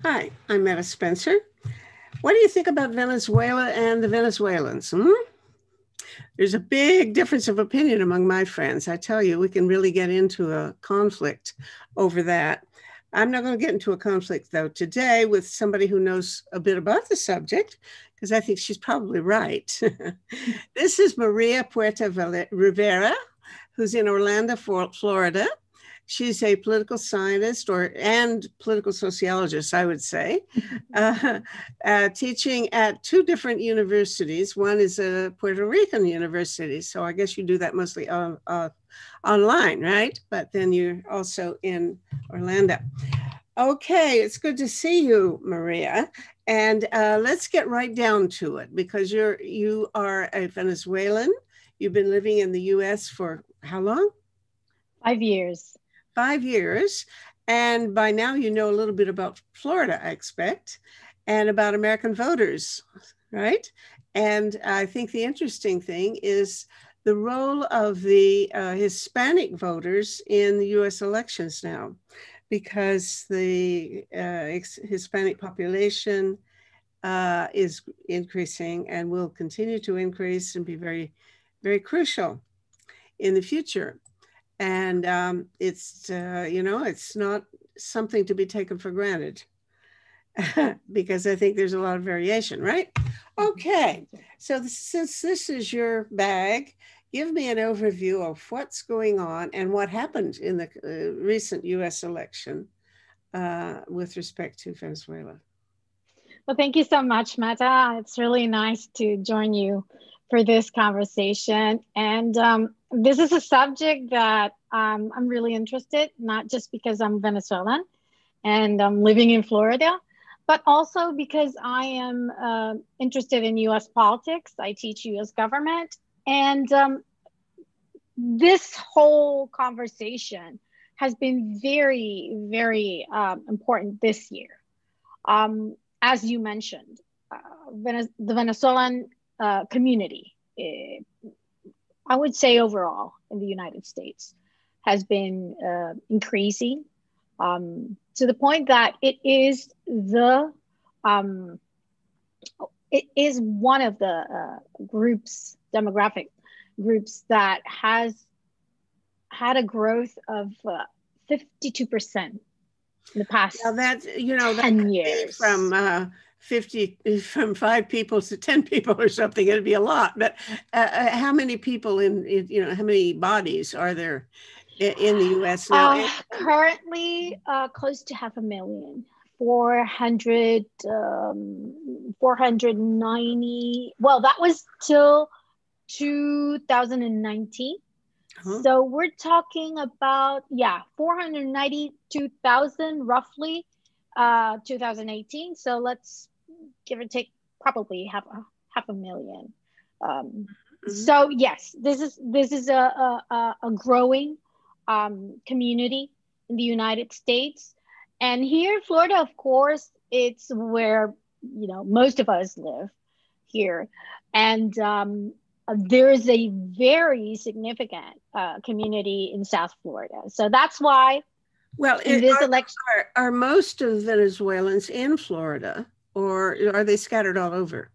Hi, I'm Metta Spencer. What do you think about Venezuela and the Venezuelans? Hmm? There's a big difference of opinion among my friends. I tell you, we can really get into a conflict over that. I'm not going to get into a conflict, though, today with somebody who knows a bit about the subject, because I think she's probably right. This is Maria Puerta Rivera, who's in Orlando, Florida. She's a political scientist and political sociologist, I would say, uh, teaching at two different universities. One is a Puerto Rican university, so I guess you do that mostly online, right? But then you're also in Orlando. Okay, it's good to see you, Maria. And let's get right down to it because you are a Venezuelan. You've been living in the U.S. for how long? 5 years. 5 years. And by now, you know a little bit about Florida, I expect, and about American voters, right? And I think the interesting thing is the role of the Hispanic voters in the US elections now, because the Hispanic population is increasing and will continue to increase and be very, very crucial in the future. And it's not something to be taken for granted because I think there's a lot of variation, right? Okay, so since this is your bag, give me an overview of what's going on and what happened in the recent US election with respect to Venezuela. Well, thank you so much, Metta. It's really nice to join you for this conversation. And this is a subject that I'm really interested, not just because I'm Venezuelan and I'm living in Florida, but also because I am interested in US politics. I teach US government. And this whole conversation has been very, very important this year. As you mentioned, the Venezuelan community, I would say overall in the United States, has been increasing to the point that um, it is one of the demographic groups that has had a growth of 52% in the past Now that 10 could be years. from 5 people to 10 people or something. It'd be a lot. But how many people how many bodies are there in the U.S. now? Currently, close to half a million. 400, 490. Well, that was till 2019. Huh? So we're talking about, 492,000 roughly, 2018. So let's give or take probably half a million. Mhm. So yes, this is a growing community in the United States, and here in Florida, of course, it's where most of us live here, and there is a very significant community in South Florida. So that's why Well, in this election, are most of Venezuelans in Florida, or are they scattered all over?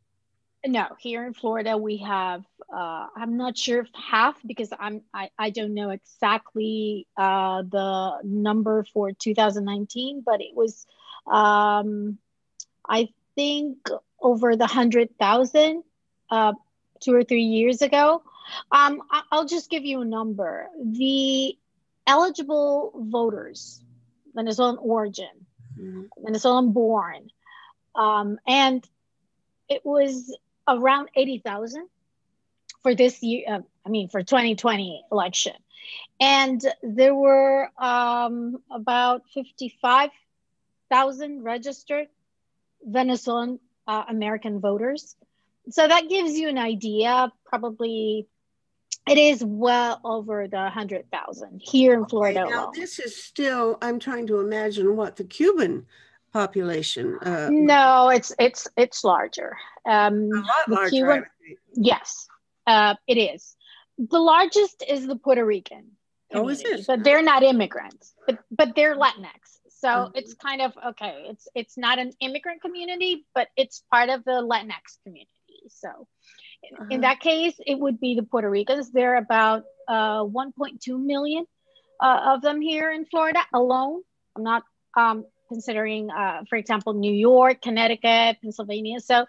no, here in Florida we have. I'm not sure if half because I don't know exactly the number for 2019, but it was I think over the 100,000 uh, 2 or 3 years ago. I'll just give you a number. The eligible voters, Venezuelan origin, Mhm. Venezuelan born, and it was around 80,000 for this year. For 2020 election, and there were about 55,000 registered Venezuelan American voters. So that gives you an idea. Probably it is well over the 100,000 here in Okay, Florida now alone. this is still, I'm trying to imagine what the Cuban population, No, it's larger. a lot The larger, I Cuban, would think. yes, it is. The largest is the Puerto Rican Oh, is community, it? but they're not immigrants, but they're Latinx. So it's kind of, okay, it's not an immigrant community, but it's part of the Latinx community. So in that case, it would be the Puerto Ricans. There are about 1.2 million of them here in Florida alone. I'm not considering, for example, New York, Connecticut, Pennsylvania. So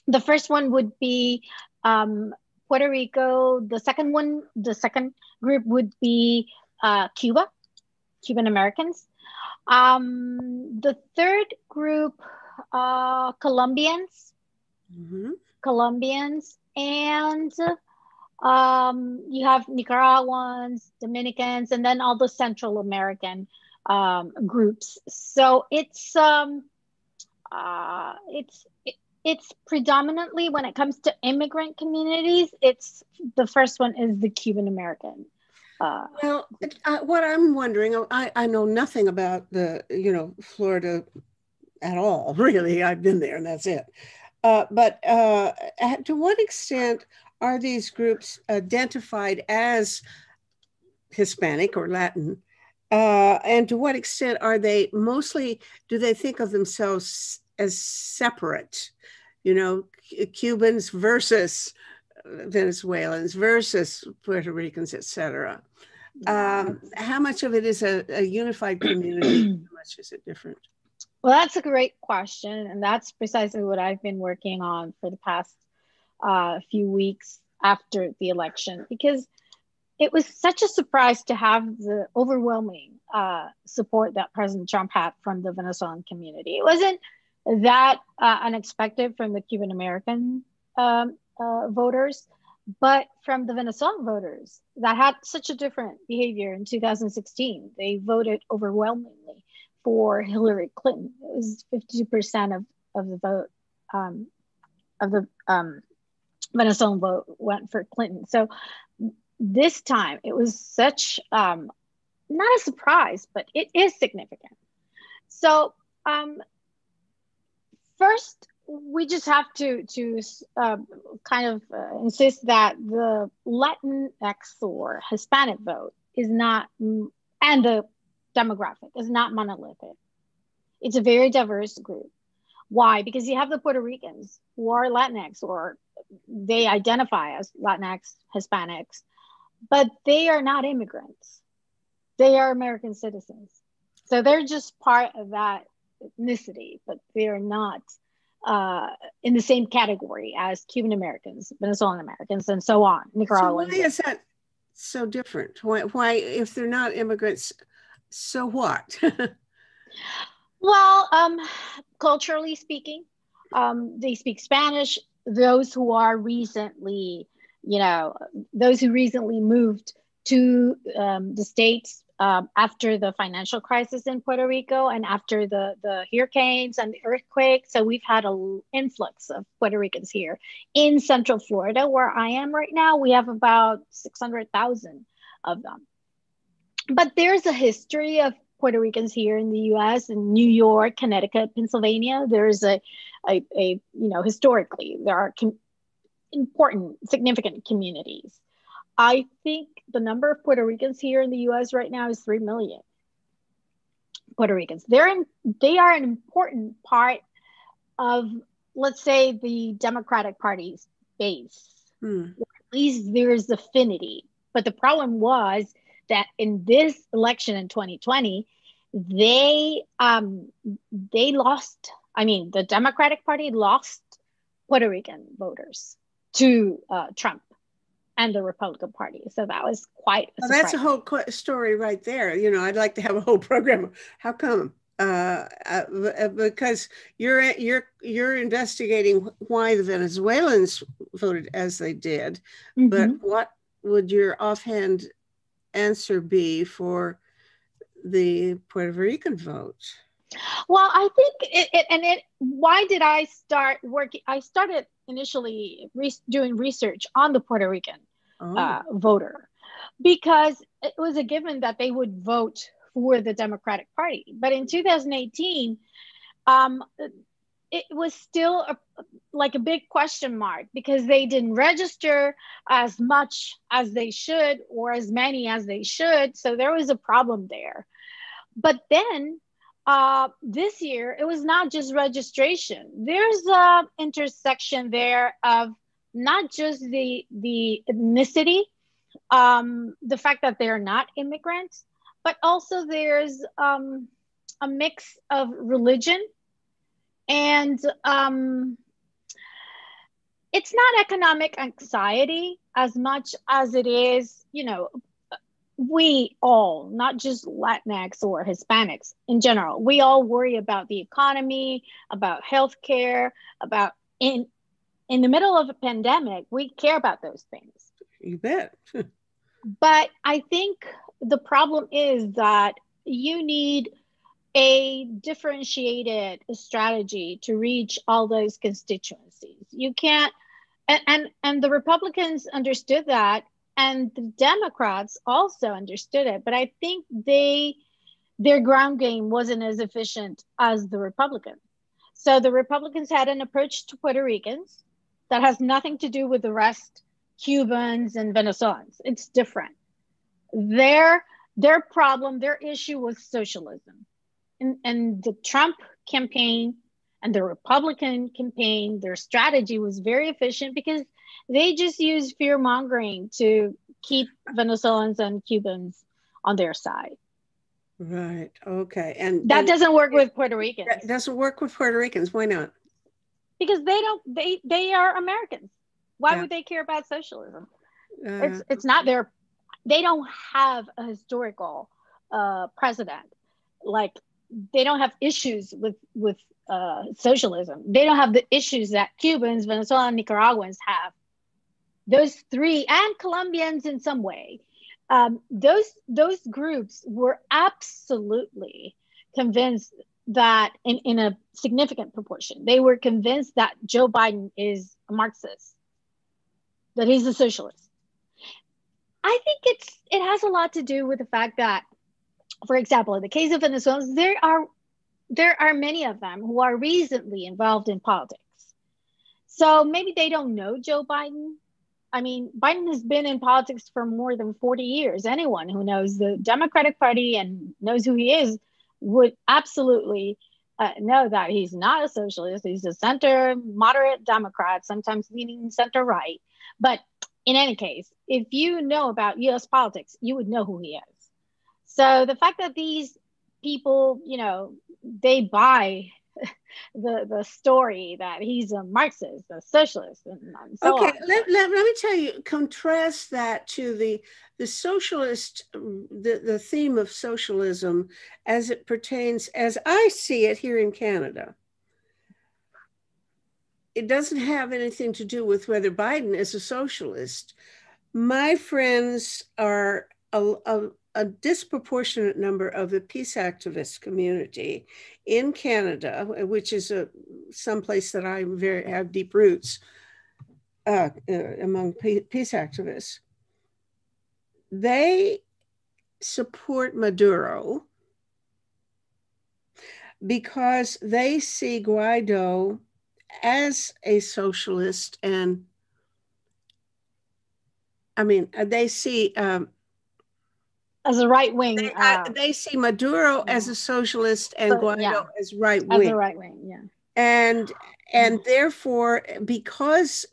the first one would be Puerto Rico. The second group would be Cuba, Cuban Americans. The third group, Colombians, and you have Nicaraguans, Dominicans, and then all the Central American groups. So it's predominantly, when it comes to immigrant communities, it's the first one is the Cuban American. Well, what I'm wondering, I know nothing about the, Florida at all, really. I've been there and that's it. But to what extent are these groups identified as Hispanic or Latin? And to what extent are they mostly, do they think of themselves as separate? Cubans versus Venezuelans versus Puerto Ricans, etc. How much of it is a unified community? How much is it different? Well, that's a great question. And that's precisely what I've been working on for the past few weeks after the election, because it was such a surprise to have the overwhelming support that President Trump had from the Venezuelan community. It wasn't that unexpected from the Cuban American voters, but from the Venezuelan voters that had such a different behavior in 2016. They voted overwhelmingly for Hillary Clinton. It was 52% of the vote of the Venezuelan vote went for Clinton. So this time it was such not a surprise, but it is significant. So first, we just have to kind of insist that the Latinx or Hispanic vote is not, and the demographic is not monolithic. It's a very diverse group. Why? Because you have the Puerto Ricans who are Latinx, or they identify as Latinx, Hispanics, but they are not immigrants. They are American citizens. So they're just part of that ethnicity, but they're not in the same category as Cuban Americans, Venezuelan Americans, and so on, Nicaraguans. So why is that so different? Why, if they're not immigrants, so what? Well, culturally speaking, they speak Spanish. Those who are recently, those who recently moved to the States after the financial crisis in Puerto Rico and after the hurricanes and the earthquakes. So we've had an influx of Puerto Ricans here in Central Florida, where I am right now. We have about 600,000 of them. But there's a history of Puerto Ricans here in the U.S. in New York, Connecticut, Pennsylvania. There's historically, there are important, significant communities. I think the number of Puerto Ricans here in the U.S. right now is 3 million Puerto Ricans. They are an important part of, let's say, the Democratic Party's base. Or at least there's affinity. But the problem was that in this election in 2020, they lost. I mean, the Democratic Party lost Puerto Rican voters to Trump and the Republican Party. So that was quite a surprise. That's a whole story right there. I'd like to have a whole program. How come? Because you're investigating why the Venezuelans voted as they did, but what would your offhand answer be for the Puerto Rican vote? Well, I think why did I start working? I started initially doing research on the Puerto Rican voter, because it was a given that they would vote for the Democratic Party. But in 2018, it was still a big question mark, because they didn't register as much as they should, or as many as they should. So there was a problem there. But then this year, it was not just registration. There's a intersection there of not just the ethnicity, the fact that they're not immigrants, but also there's a mix of religion and it's not economic anxiety as much as it is, we all, not just Latinx or Hispanics in general, we all worry about the economy, about healthcare, about in the middle of a pandemic, we care about those things. You bet. But I think the problem is that you need a differentiated strategy to reach all those constituencies. You can't, and the Republicans understood that, and the Democrats also understood it. But I think their ground game wasn't as efficient as the Republicans. So the Republicans had an approach to Puerto Ricans that has nothing to do with the rest, Cubans and Venezuelans. It's different. Their problem, their issue was socialism. And the Trump campaign and the Republican campaign, their strategy was very efficient because they just used fear mongering to keep Venezuelans and Cubans on their side. Right. Okay. And that doesn't work with Puerto Ricans. That doesn't work with Puerto Ricans. Why not? Because they are Americans. Why would they care about socialism? It's not their, they don't have a historical president. Like, they don't have issues with socialism. They don't have the issues that Cubans, Venezuelans, Nicaraguans have. Those three, and Colombians in some way, those groups were absolutely convinced that in a significant proportion, they were convinced that Joe Biden is a Marxist, that he's a socialist. I think it has a lot to do with the fact that, for example, in the case of Venezuelans, there are many of them who are recently involved in politics. So maybe they don't know Joe Biden. I mean, Biden has been in politics for more than 40 years. Anyone who knows the Democratic Party and knows who he is would absolutely know that he's not a socialist. He's a center, moderate Democrat, sometimes leaning center right. But in any case, if you know about US politics, you would know who he is. So the fact that these people, they buy the story that he's a Marxist, a socialist, and so on. Let me tell you, contrast that to the socialist, the theme of socialism as it pertains, as I see it here in Canada. It doesn't have anything to do with whether Biden is a socialist. My friends are a disproportionate number of the peace activist community in Canada, which is some place that I have deep roots among peace activists. They support Maduro because they see Guaido as a socialist, and I mean, they see as a right wing. They see Maduro as a socialist and Guaido as right wing. As a right wing, yeah. And therefore, because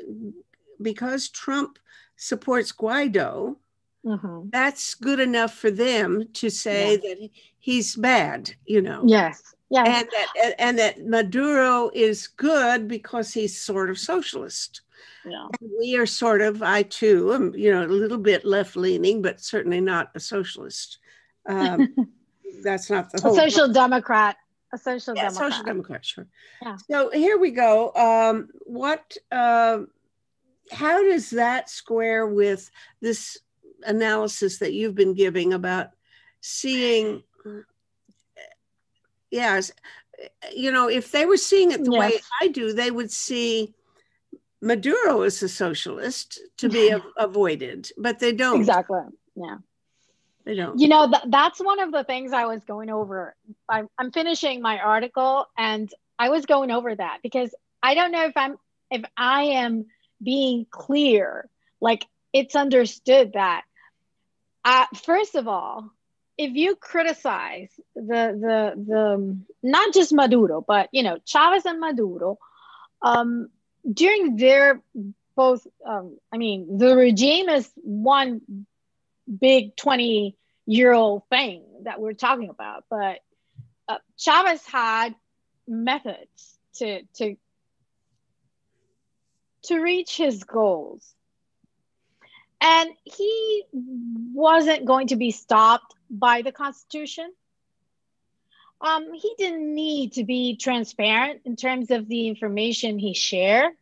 Trump supports Guaido, that's good enough for them to say that he's bad, Yes. Yeah. And that Maduro is good because he's sort of socialist. Yeah. And we are sort of, I too am, a little bit left leaning, but certainly not a socialist. That's not the whole. A social democrat. Social democrat, sure. Yeah. So here we go. How does that square with this analysis that you've been giving about seeing? Yes, if they were seeing it the way I do, they would see Maduro as a socialist to be avoided, but they don't. Exactly. Yeah. They don't. That's one of the things I was going over. I'm finishing my article, and I was going over that because I don't know if I am being clear. Like, it's understood that, first of all, if you criticize the not just Maduro, but you know, Chavez and Maduro, um, during their both, I mean, the regime is one big 20-year-old thing that we're talking about, but Chavez had methods to reach his goals, and he wasn't going to be stopped by the Constitution. He didn't need to be transparent in terms of the information he shared.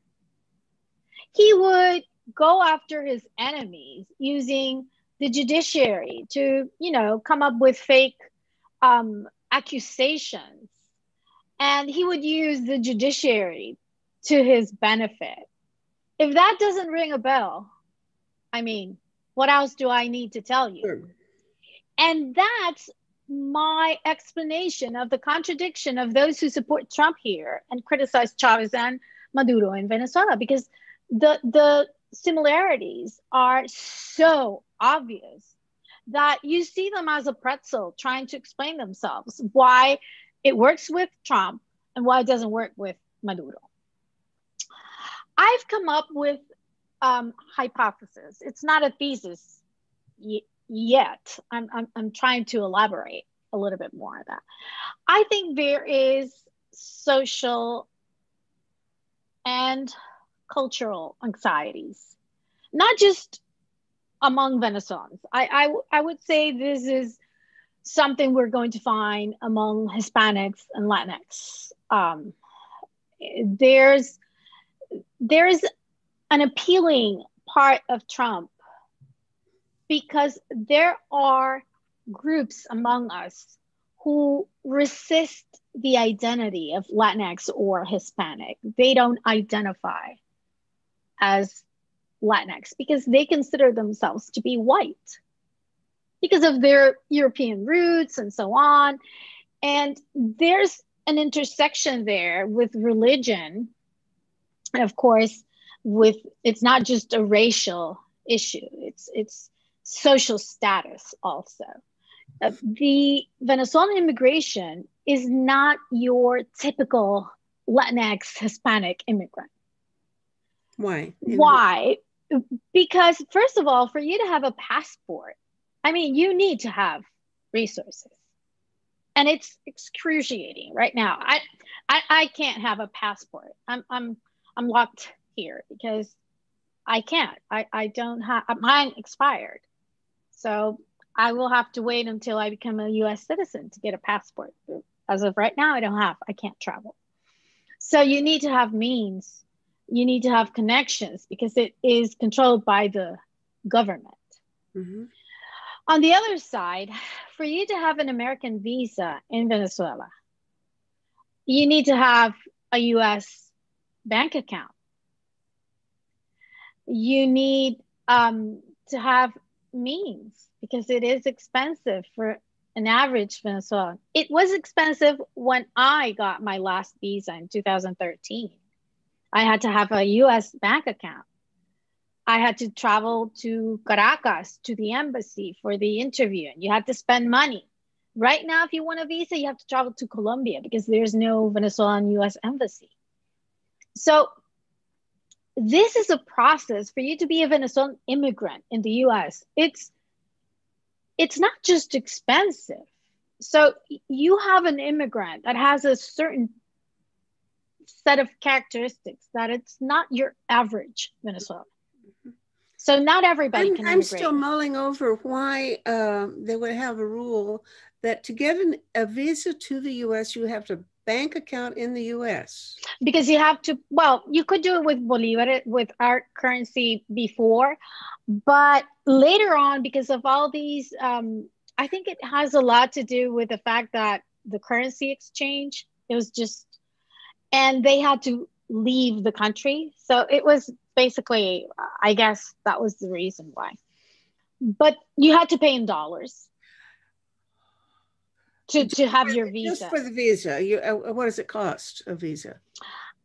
He would go after his enemies using the judiciary to, you know, come up with fake accusations. And he would use the judiciary to his benefit. If that doesn't ring a bell, I mean, what else do I need to tell you? Sure. And that's my explanation of the contradiction of those who support Trump here and criticize Chavez and Maduro in Venezuela, because the similarities are so obvious that you see them as a pretzel trying to explain themselves, why it works with Trump and why it doesn't work with Maduro. I've come up with hypothesis. It's not a thesis yet. I'm trying to elaborate a little bit more on that. I think there is social and cultural anxieties, not just among Venezuelans. I would say this is something we're going to find among Hispanics and Latinx. There's an appealing part of Trump because there are groups among us who resist the identity of Latinx or Hispanic. They don't identify as Latinx because they consider themselves to be white because of their European roots and so on. And there's an intersection there with religion. And of course, with it's not just a racial issue, it's social status also. The Venezuelan immigration is not your typical Latinx Hispanic immigrant. Why? Why? Because first of all, for you to have a passport, I mean, you need to have resources. And it's excruciating right now. I can't have a passport. I'm locked here because I can't. I don't have, mine expired. So I will have to wait until I become a US citizen to get a passport. As of right now, I can't travel. So you need to have means. You need to have connections because it is controlled by the government. Mm-hmm. On the other side, for you to have an American visa in Venezuela, you need to have a US bank account. You need to have means because it is expensive for an average Venezuelan. It was expensive when I got my last visa in 2013. I had to have a US bank account. I had to travel to Caracas, to the embassy for the interview, and you had to spend money. Right now, if you want a visa, you have to travel to Colombia because there's no Venezuelan US embassy. So this is a process for you to be a Venezuelan immigrant in the US. It's not just expensive. So you have an immigrant that has a certain set of characteristics that it's not your average Venezuelan. So not everybody can immigrate. I'm still mulling over why they would have a rule that to get a visa to the US, you have to bank account in the US. Because you have to, well, you could do it with Bolivar, with our currency before, but later on, because of all these, I think it has a lot to do with the fact that the currency exchange, it was just, and they had to leave the country. So it was basically, I guess that was the reason why. But you had to pay in dollars to have your visa. Just for the visa, what does it cost, a visa?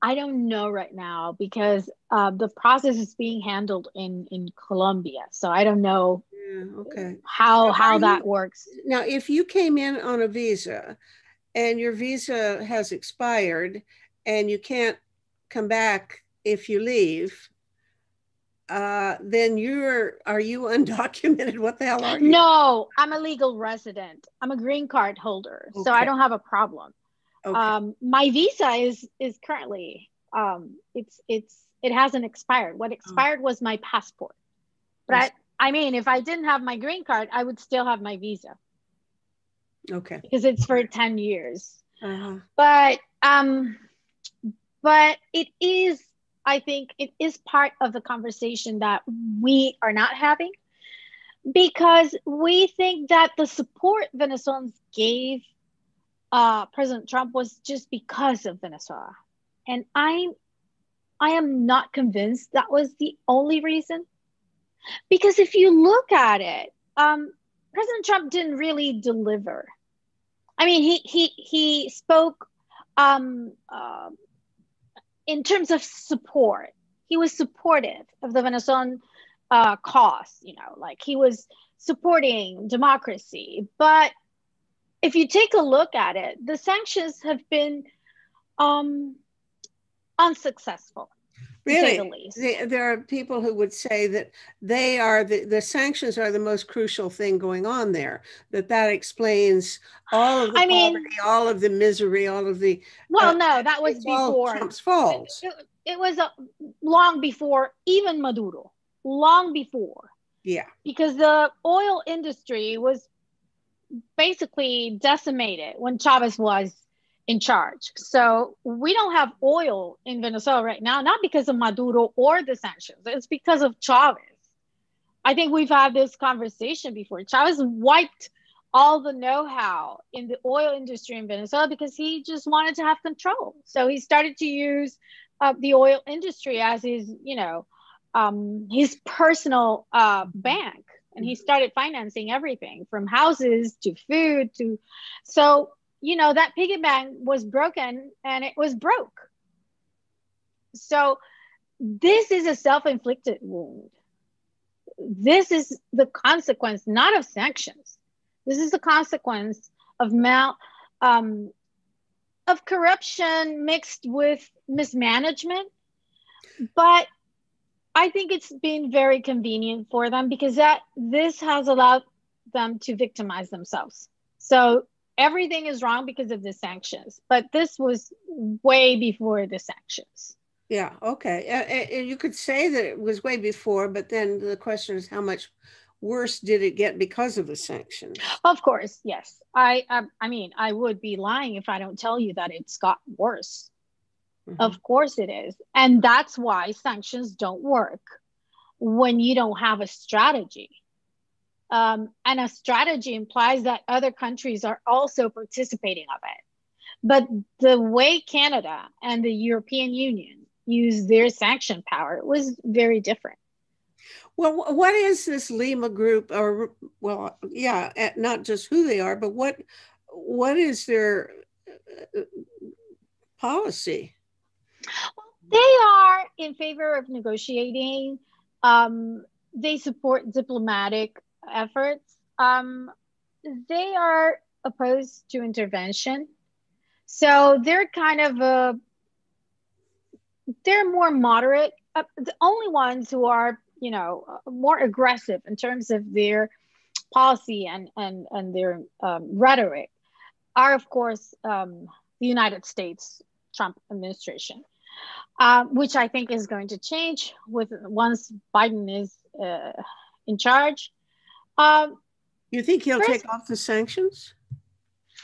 I don't know right now because the process is being handled in Colombia. So I don't know Yeah, okay. how that works. Now, if you came in on a visa and your visa has expired and you can't come back if you leave, then are you undocumented? What the hell are you? No, I'm a legal resident. I'm a green card holder, so I Okay. don't have a problem. Okay. My visa is currently it hasn't expired. What expired was my passport. But I mean, if I didn't have my green card, I would still have my visa. Okay. Because it's for 10 years. Uh-huh. But it is, I think it is part of the conversation that we are not having, because we think that the support Venezuelans gave President Trump was just because of Venezuela. And I am not convinced that was the only reason. Because if you look at it, President Trump didn't really deliver. I mean, he spoke in terms of support. He was supportive of the Venezuelan cause, like he was supporting democracy. But if you take a look at it, the sanctions have been unsuccessful. Really, there are people who would say that they are the sanctions are the most crucial thing going on there. That explains all of the poverty, all of the misery, all of the. Well, no, that was before Trump's fault. It was long before even Maduro, long before. Yeah. Because the oil industry was basically decimated when Chavez was in charge. So we don't have oil in Venezuela right now, not because of Maduro or the sanctions. It's because of Chavez. I think we've had this conversation before. Chavez wiped all the know-how in the oil industry in Venezuela because he just wanted to have control. So he started to use the oil industry as his personal bank. And he started financing everything from houses to food to, so that piggy bank was broken and it was broke. So this is a self-inflicted wound. This is the consequence, not of sanctions. This is the consequence of corruption mixed with mismanagement. But I think it's been very convenient for them because this has allowed them to victimize themselves. So everything is wrong because of the sanctions, but this was way before the sanctions. Yeah, okay. And you could say that it was way before, but then the question is how much worse did it get because of the sanctions? Of course, yes. I mean, I would be lying if I don't tell you that it's got worse. Mm-hmm. Of course it is. And that's why sanctions don't work when you don't have a strategy. And a strategy implies that other countries are also participating of it. But the way Canada and the European Union use their sanction power was very different. Well, what is this Lima group? Or, well, yeah, not just who they are, but what is their policy? Well, they are in favor of negotiating. They support diplomatic efforts. They are opposed to intervention. So they're kind of they're more moderate. The only ones who are, more aggressive in terms of their policy and their rhetoric are, of course, the United States Trump administration, which I think is going to change once Biden is in charge. You think he'll take off the sanctions?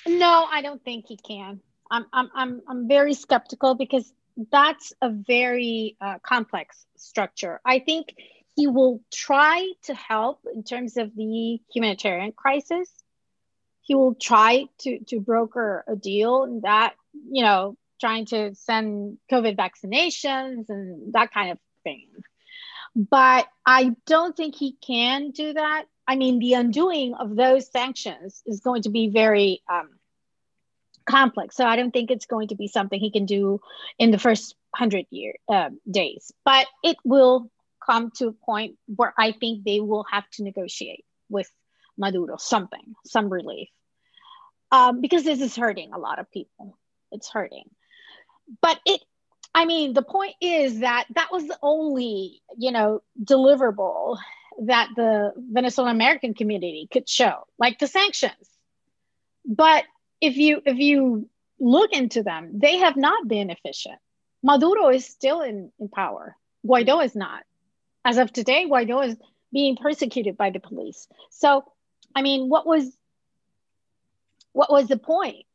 No, I don't think he can. I'm very skeptical because that's a very complex structure. I think he will try to help in terms of the humanitarian crisis. He will try to broker a deal that, trying to send COVID vaccinations and that kind of thing. But I don't think he can do that. I mean, the undoing of those sanctions is going to be very complex. So I don't think it's going to be something he can do in the first 100 days. But it will come to a point where I think they will have to negotiate. with Maduro, some relief, because this is hurting a lot of people. It's hurting. But the point is that that was the only, deliverable that the Venezuelan American community could show, like the sanctions. But if you look into them, they have not been efficient. Maduro is still in power. Guaido is not. As of today, Guaido is being persecuted by the police. So, what was the point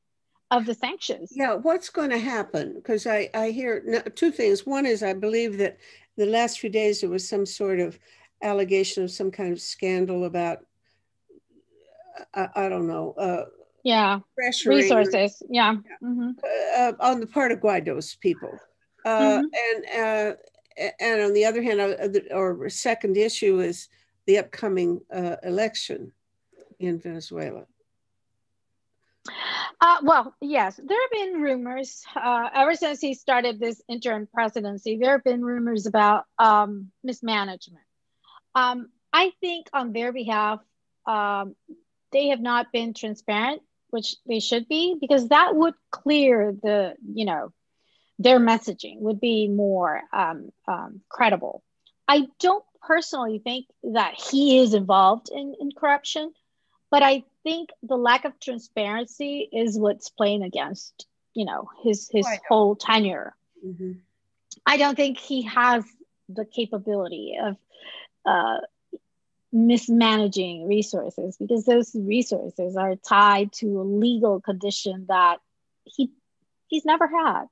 of the sanctions? Yeah, what's going to happen? Because I hear two things. One is I believe that the last few days there was some sort of allegation of some kind of scandal about, I don't know, pressuring resources, on the part of Guaido's people. And on the other hand, or second issue is the upcoming election in Venezuela. Well, yes, there have been rumors ever since he started this interim presidency. There have been rumors about mismanagement. I think on their behalf, they have not been transparent, which they should be, because that would clear their messaging would be more credible. I don't personally think that he is involved in corruption, but I think the lack of transparency is what's playing against, his whole tenure. Mm-hmm. I don't think he has the capability of mismanaging resources, because those resources are tied to a legal condition that he's never had.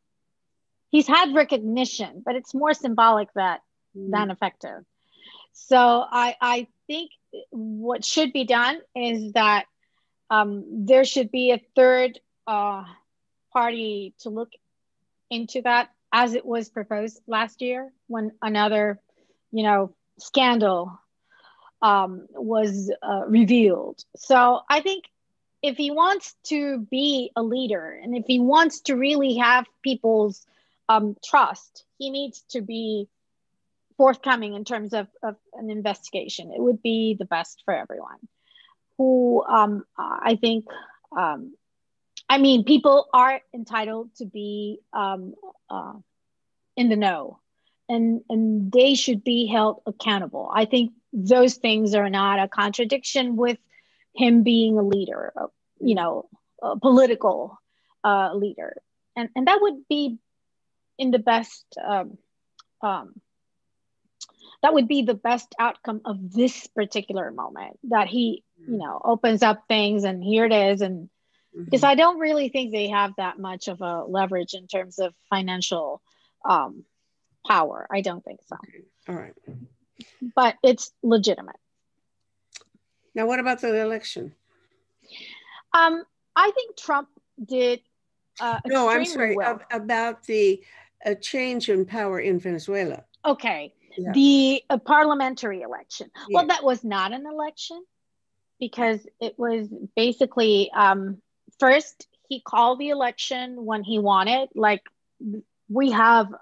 He's had recognition, but it's more symbolic than effective. So I think what should be done is that there should be a third party to look into that, as it was proposed last year when another, scandal was revealed. So I think if he wants to be a leader, and if he wants to really have people's trust, he needs to be forthcoming in terms of an investigation. It would be the best for everyone. Who I think, people are entitled to be in the know, and they should be held accountable. I think those things are not a contradiction with him being a leader, a political leader, and that would be in the best. That would be the best outcome of this particular moment, that he, opens up things, and here it is. And because I don't really think they have that much of a leverage in terms of financial power. I don't think so. Okay. All right. But it's legitimate. Now, what about the election? I think Trump did no, I'm sorry, well. About the change in power in Venezuela. Okay. Yeah. The parliamentary election. Yeah. Well, that was not an election, because it was basically, first, he called the election when he wanted. Like, we have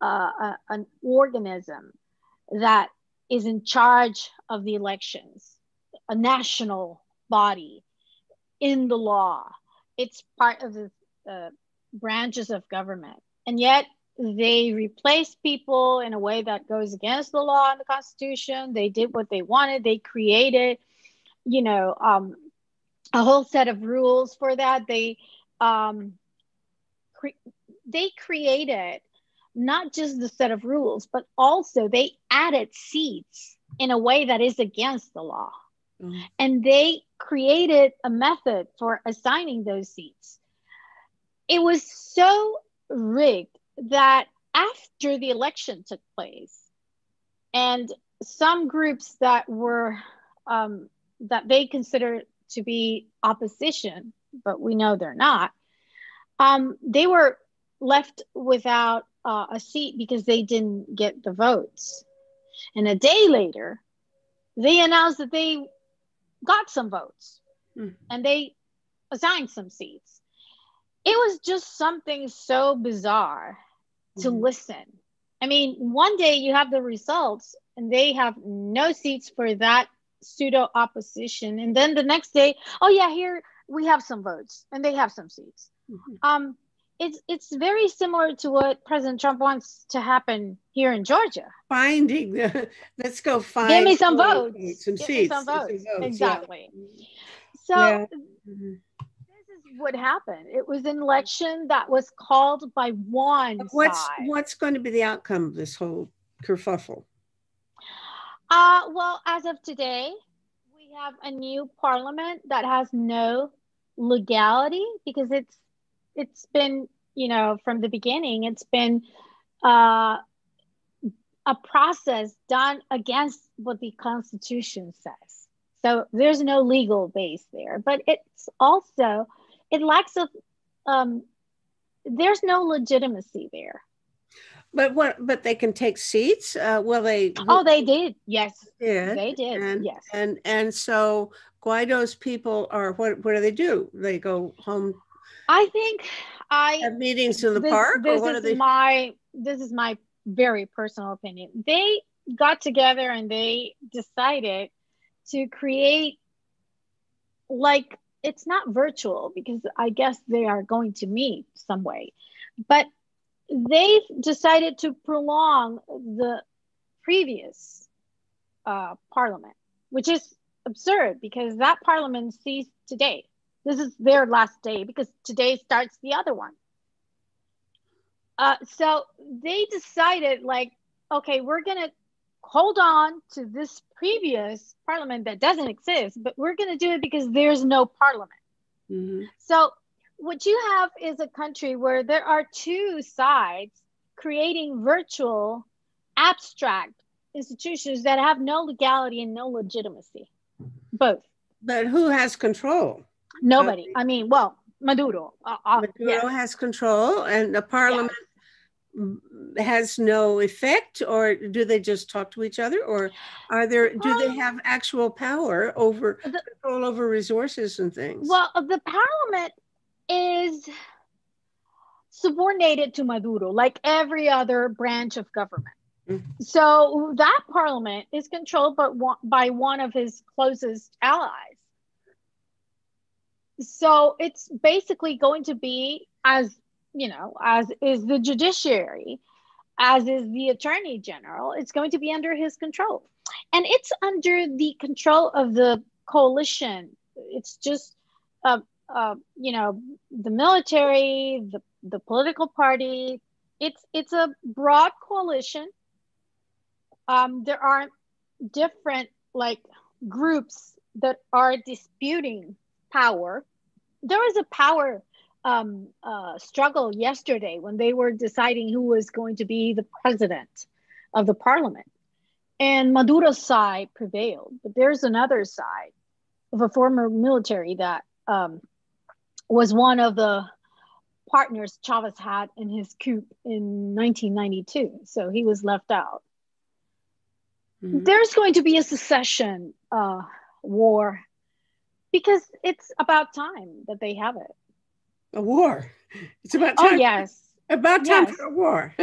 an organism that is in charge of the elections, a national body in the law. It's part of the branches of government. And yet they replace people in a way that goes against the law and the Constitution. They did what they wanted. They created, a whole set of rules for that. They created not just the set of rules, but also they added seats in a way that is against the law. Mm-hmm. And they created a method for assigning those seats. It was so rigged that after the election took place, and some groups that were that they consider to be opposition, but we know they're not, they were left without a seat because they didn't get the votes. And a day later, they announced that they got some votes, and they assigned some seats. It was just something so bizarre to listen. I mean, one day you have the results and they have no seats for that pseudo opposition, and then the next day, oh yeah, here we have some votes and they have some seats. Mm-hmm. It's very similar to what President Trump wants to happen here in Georgia. Let's go find. Give me some votes. Some Give seats. me some votes. Exactly. Yeah. So yeah. this is what happened. It was an election that was called by one side. What's going to be the outcome of this whole kerfuffle? Well, as of today, we have a new parliament that has no legality, because it's been, from the beginning, it's been a process done against what the Constitution says. So there's no legal base there, but it's also, it lacks there's no legitimacy there. But they can take seats. Will they? Oh, they did. Yes, they did. Yes, and so Guaido's people are what do they do? They go home. I think have meetings in the park. This is my very personal opinion. They got together and they decided to create, like, it's not virtual because I guess they are going to meet some way, but they've decided to prolong the previous parliament, which is absurd because that parliament ceased today. This is their last day because today starts the other one. So they decided, like, okay, we're going to hold on to this previous parliament that doesn't exist, but we're going to do it because there's no parliament. Mm-hmm. So what you have is a country where there are two sides creating virtual, abstract institutions that have no legality and no legitimacy. Both. But who has control? Nobody. I mean, well, Maduro. Maduro has control, and the parliament has no effect, or do they just talk to each other, or do they have actual power over control over resources and things? Well, the parliament is subordinated to Maduro, like every other branch of government. Mm-hmm. So that parliament is controlled by one of his closest allies. So it's basically going to be, as is the judiciary, as is the attorney general, it's going to be under his control. And it's under the control of the coalition. It's just, the military, the political party. It's a broad coalition. There are different groups that are disputing power. There was a power struggle yesterday when they were deciding who was going to be the president of the parliament, and Maduro's side prevailed. But there's another side of a former military that was one of the partners Chavez had in his coup in 1992. So he was left out. Mm-hmm. There's going to be a secession war, because it's about time that they have it. A war. It's about time. Oh, yes. About time for a war.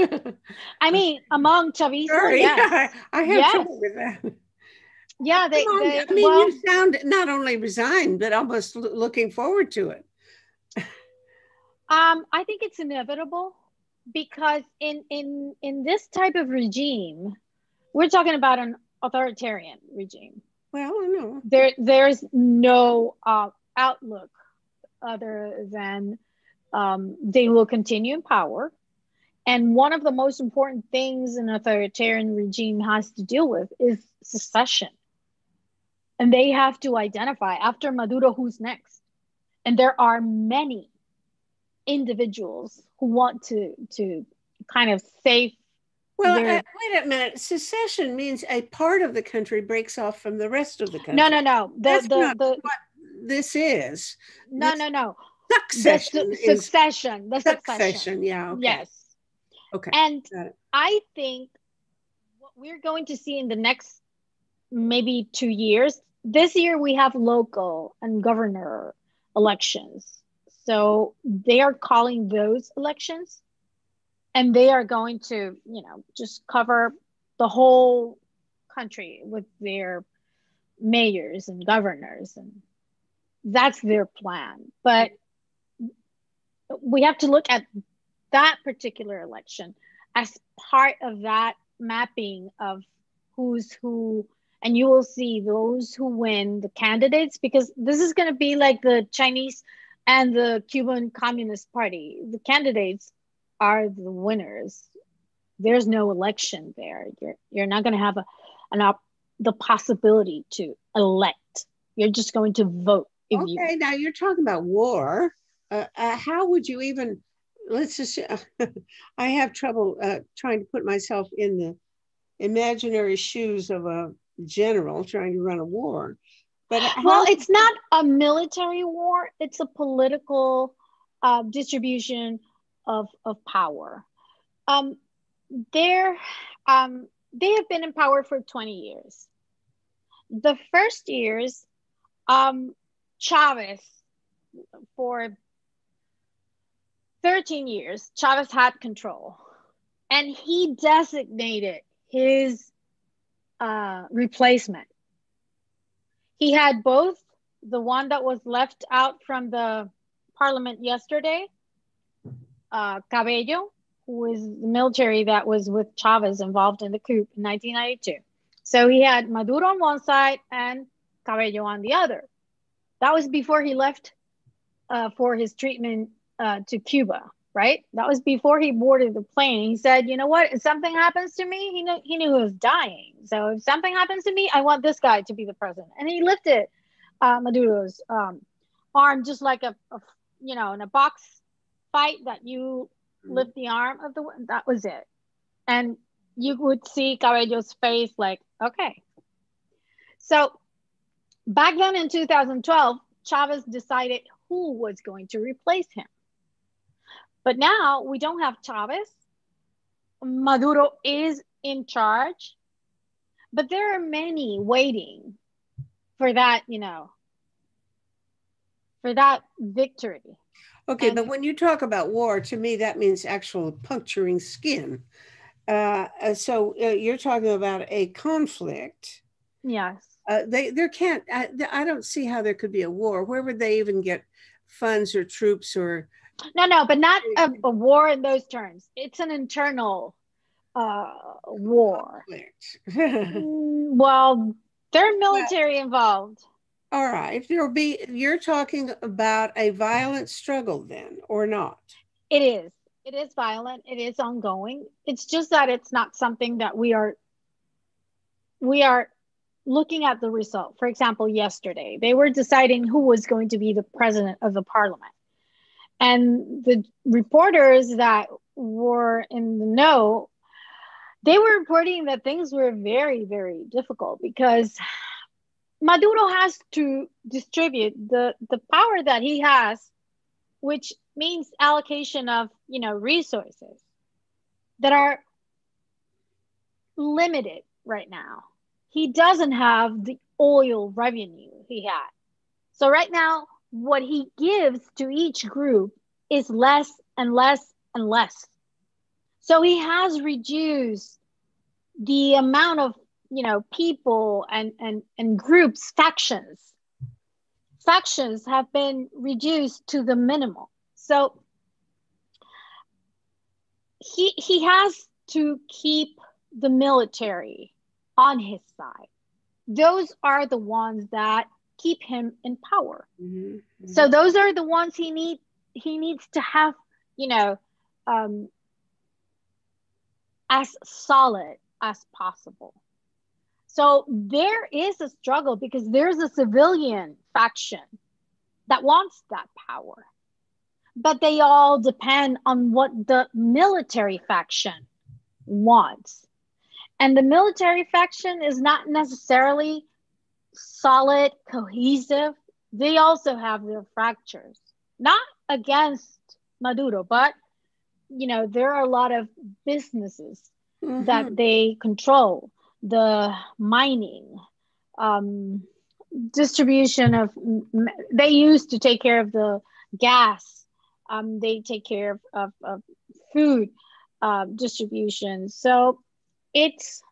I mean, among Chavismo, yes. I have trouble with that. Yeah, you sound not only resigned, but almost looking forward to it. I think it's inevitable, because in this type of regime, we're talking about an authoritarian regime. Well, no. There's no outlook other than they will continue in power. And one of the most important things an authoritarian regime has to deal with is secession. And they have to identify, after Maduro, who's next. And there are many individuals who want to kind of save. Well, wait a minute. Secession means a part of the country breaks off from the rest of the country. No. That's not what this is. No. Succession. The succession. Yeah. Okay. Yes. Okay. And I think what we're going to see in the next maybe 2 years. This year we have local and governor elections. So they are calling those elections, and they are going to, just cover the whole country with their mayors and governors, and that's their plan. But we have to look at that particular election as part of that mapping of who's who, and you will see those who win, the candidates, because this is going to be like the Chinese and the Cuban Communist Party. The candidates are the winners. There's no election there. You're not going to have the possibility to elect. You're just going to vote. Okay, now you're talking about war. How would you even, let's just, I have trouble trying to put myself in the imaginary shoes of a general trying to run a war. But well, it's not a military war. It's a political distribution of power. They have been in power for 20 years. The first years, Chavez, for 13 years, Chavez had control, and he designated his replacement. He had both the one that was left out from the parliament yesterday, Cabello, who is the military that was with Chavez involved in the coup in 1992. So he had Maduro on one side and Cabello on the other. That was before he left for his treatment to Cuba, right? That was before he boarded the plane. He said, you know what, if something happens to me, he knew he was dying. So if something happens to me, I want this guy to be the president. And he lifted Maduro's arm, just like in a box fight that you lift the arm of that was it. And you would see Cabello's face like, okay. So back then in 2012, Chavez decided who was going to replace him. But now we don't have Chavez. Maduro is in charge, but there are many waiting for that, for that victory. Okay, but when you talk about war, to me, that means actual puncturing skin. So you're talking about a conflict. Yes. There can't, I don't see how there could be a war. Where would they even get funds or troops or? No, but not a war in those terms. It's an internal war. Well, they're military involved. All right. You're talking about a violent struggle then, or not? It is. It is violent. It is ongoing. It's just that it's not something that we are looking at the result. For example, yesterday, they were deciding who was going to be the president of the parliament. And the reporters that were in the know, they were reporting that things were very, very difficult because Maduro has to distribute the power that he has, which means allocation of, resources that are limited right now. He doesn't have the oil revenue he had. So right now, what he gives to each group is less and less and less. So he has reduced the amount of, people and groups, factions. Factions have been reduced to the minimum. So he has to keep the military on his side. Those are the ones that keep him in power. Mm-hmm. So those are the ones he needs to have, as solid as possible. So there is a struggle because there's a civilian faction that wants that power, but they all depend on what the military faction wants. And the military faction is not necessarily solid, cohesive. They also have their fractures, not against Maduro, but there are a lot of businesses that they control, the mining, distribution of, they used to take care of the gas, they take care of food distribution. So it's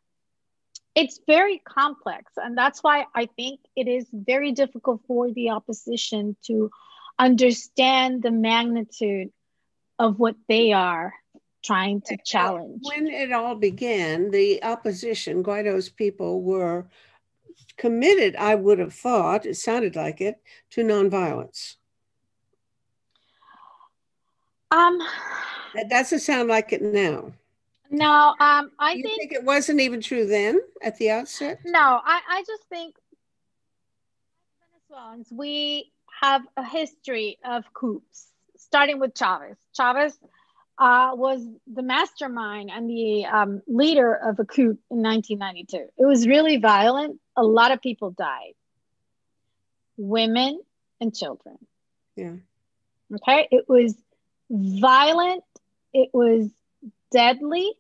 It's very complex, and that's why I think it is very difficult for the opposition to understand the magnitude of what they are trying to challenge. When it all began, the opposition, Guaido's people, were committed, I would have thought, it sounded like it, to nonviolence. Um, That doesn't sound like it now. no, I You think think it wasn't even true then at the outset? no, I just think Venezuelans, we have a history of coups, starting with Chavez. Chavez was the mastermind and the leader of a coup in 1992. It was really violent. A lot of people died, women and children. Yeah. Okay. It was violent, it was deadly.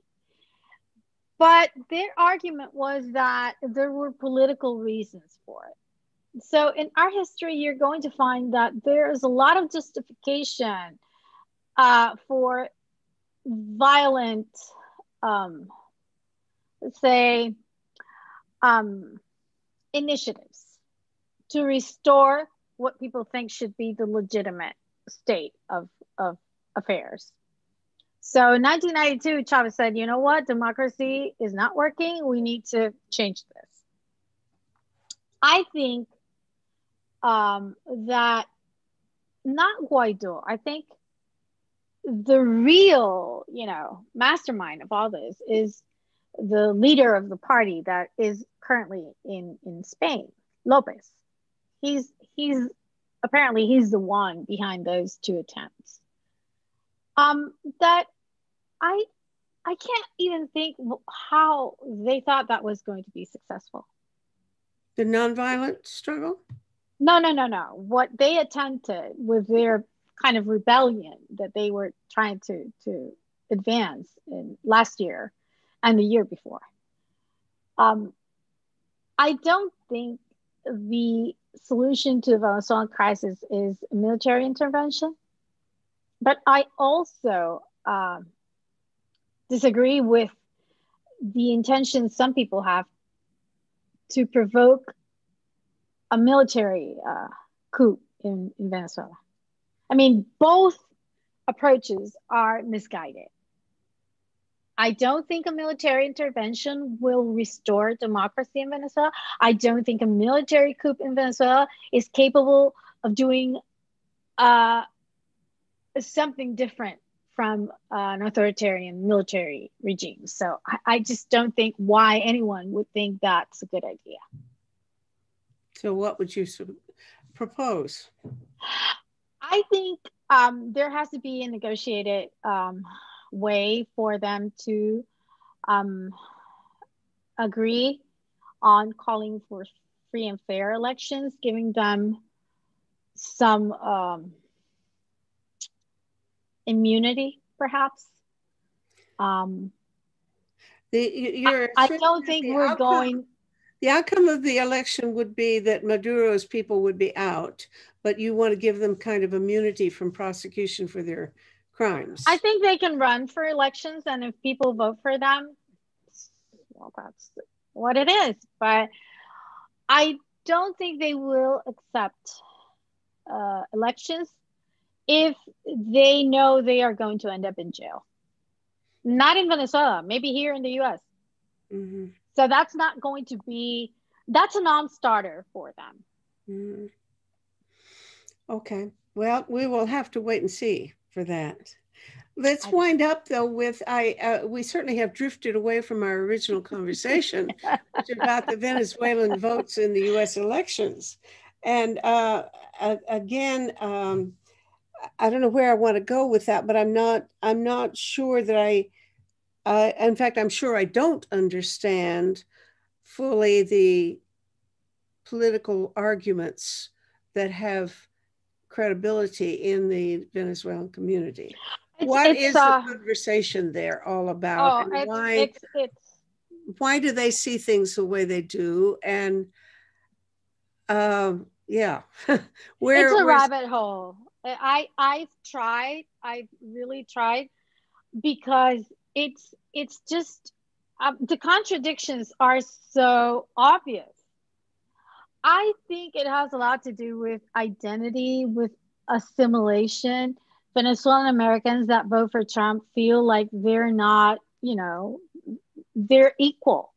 But their argument was that there were political reasons for it. So in our history, you're going to find that there is a lot of justification for violent, um, let's say, um, initiatives to restore what people think should be the legitimate state of affairs. So in 1992, Chavez said, you know what, democracy is not working. We need to change this. I think that not Guaido, I think the real, mastermind of all this is the leader of the party that is currently in Spain, Lopez. He's apparently he's the one behind those two attempts. That I I can't even think how they thought that was going to be successful. The nonviolent struggle? No, no, no, no. What they attempted with their kind of rebellion that they were trying to advance in last year and the year before. I don't think the solution to the Venezuelan crisis is military intervention, but I also disagree with the intention some people have to provoke a military coup in Venezuela. I mean, both approaches are misguided. I don't think a military intervention will restore democracy in Venezuela. I don't think a military coup in Venezuela is capable of doing something different from an authoritarian military regime. So I just don't think why anyone would think that's a good idea. So what would you propose? I think there has to be a negotiated way for them to agree on calling for free and fair elections, giving them some immunity, perhaps. I don't think we're going. The outcome of the election would be that Maduro's people would be out, but you want to give them kind of immunity from prosecution for their crimes. I think they can run for elections, and if people vote for them, well, that's what it is. But I don't think they will accept elections if they know they are going to end up in jail. Not in Venezuela, maybe here in the US. Mm-hmm. So that's not going to be, that's a non-starter for them. Mm-hmm. Okay. Well, we will have to wait and see for that. Let's wind up though with, we certainly have drifted away from our original conversation, which is about the Venezuelan votes in the US elections. And again, I don't know where I want to go with that, but I'm not sure that in fact, I'm sure I don't understand fully the political arguments that have credibility in the Venezuelan community. What is the conversation there all about? Oh, and why do they see things the way they do? And yeah, it's a rabbit hole. I've tried. I've really tried because it's just the contradictions are so obvious. I think it has a lot to do with identity, with assimilation. Venezuelan Americans that vote for Trump feel like they're not, they're equal.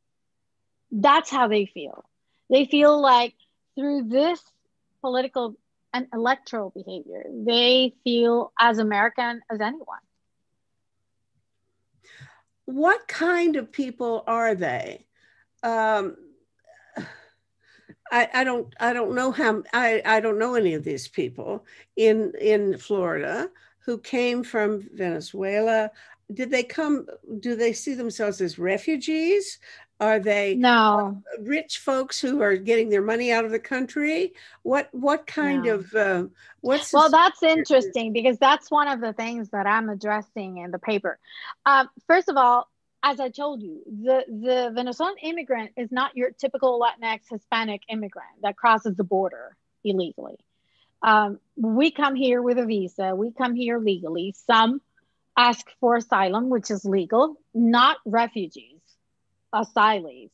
That's how they feel. They feel like through this political and electoral behavior, they feel as American as anyone. What kind of people are they? I don't know how I don't know any of these people in Florida who came from Venezuela. Did they come? Do they see themselves as refugees? Are they No, rich folks who are getting their money out of the country? What kind no. of what's Well, the that's interesting because that's one of the things that I'm addressing in the paper. First of all, as I told you, the Venezuelan immigrant is not your typical Latinx Hispanic immigrant that crosses the border illegally. We come here with a visa. We come here legally. Some ask for asylum, which is legal, not refugees, asylees.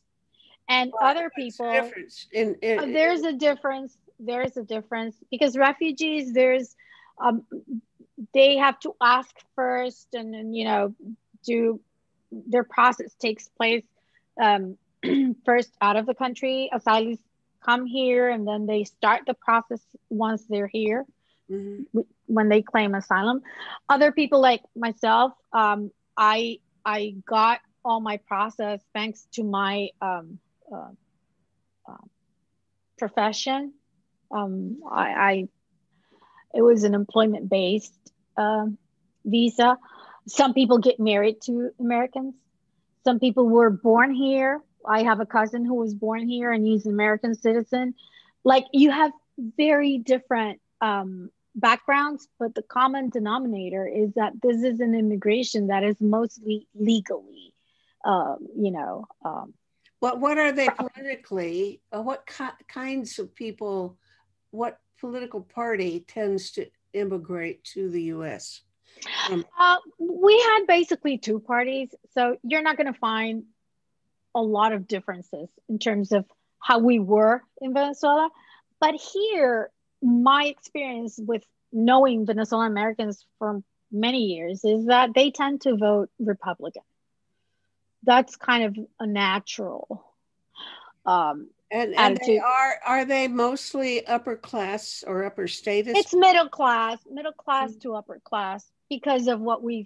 And other people, there's a difference. There's a difference because refugees, they have to ask first, and do their process takes place first out of the country. Asylees come here, and then they start the process once they're here. Mm-hmm. When they claim asylum. Other people like myself, I got all my process thanks to my profession. It was an employment-based visa. Some people get married to Americans. Some people were born here. I have a cousin who was born here and he's an American citizen. Like, you have very different backgrounds, but the common denominator is that this is an immigration that is mostly legally, what are they politically? What kinds of people, what political party tends to immigrate to the U.S.? We had basically two parties, so you're not going to find a lot of differences in terms of how we were in Venezuela. But here, my experience with knowing Venezuelan Americans for many years is that they tend to vote Republican. That's kind of a natural and attitude. Are they mostly upper class or upper status? It's middle class to upper class because of what we've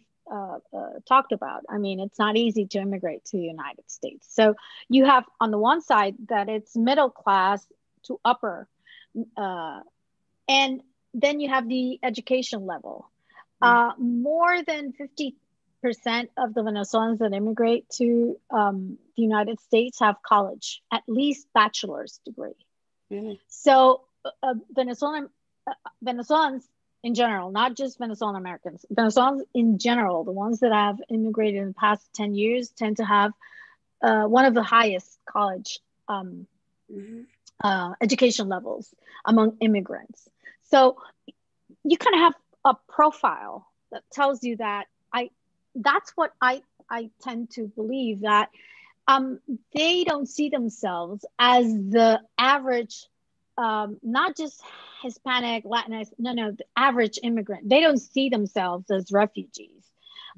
talked about. I mean, it's not easy to immigrate to the United States. So you have on the one side that it's middle class to upper, and then you have the education level. More than 50% of the Venezuelans that immigrate to the United States have college, at least bachelor's degree. Mm-hmm. So Venezuelans in general, not just Venezuelan Americans, Venezuelans in general, the ones that have immigrated in the past 10 years tend to have one of the highest college education levels among immigrants. So you kind of have a profile that tells you that that's what I tend to believe, that they don't see themselves as the average, not just Hispanic, Latinx, no, the average immigrant. They don't see themselves as refugees,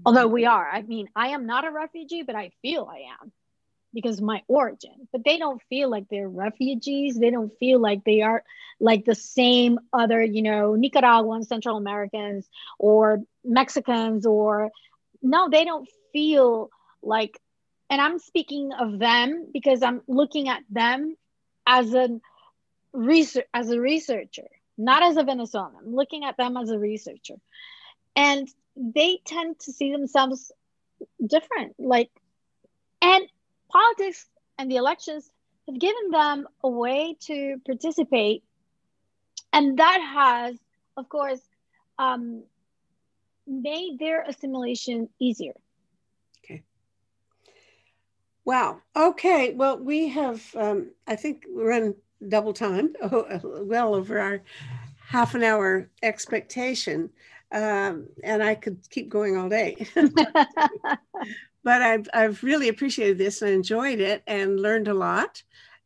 although we are. I mean, I am not a refugee, but I feel I am because of my origin. But they don't feel like they're refugees. They don't feel like they are like the same other, Nicaraguans, Central Americans, or Mexicans, or no, they don't feel like, and I'm speaking of them because I'm looking at them as a researcher, not as a Venezuelan. I'm looking at them as a researcher. And they tend to see themselves different. And politics and the elections have given them a way to participate. And that has, of course, made their assimilation easier. Okay. Wow. Okay. Well, we have, I think, run double time, well over our half an hour expectation. And I could keep going all day. but I've really appreciated this and enjoyed it and learned a lot.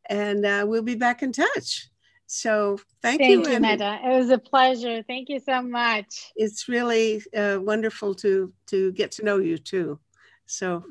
And we'll be back in touch. So thank you. Thank you, Metta. It was a pleasure. Thank you so much. It's really wonderful to get to know you too. So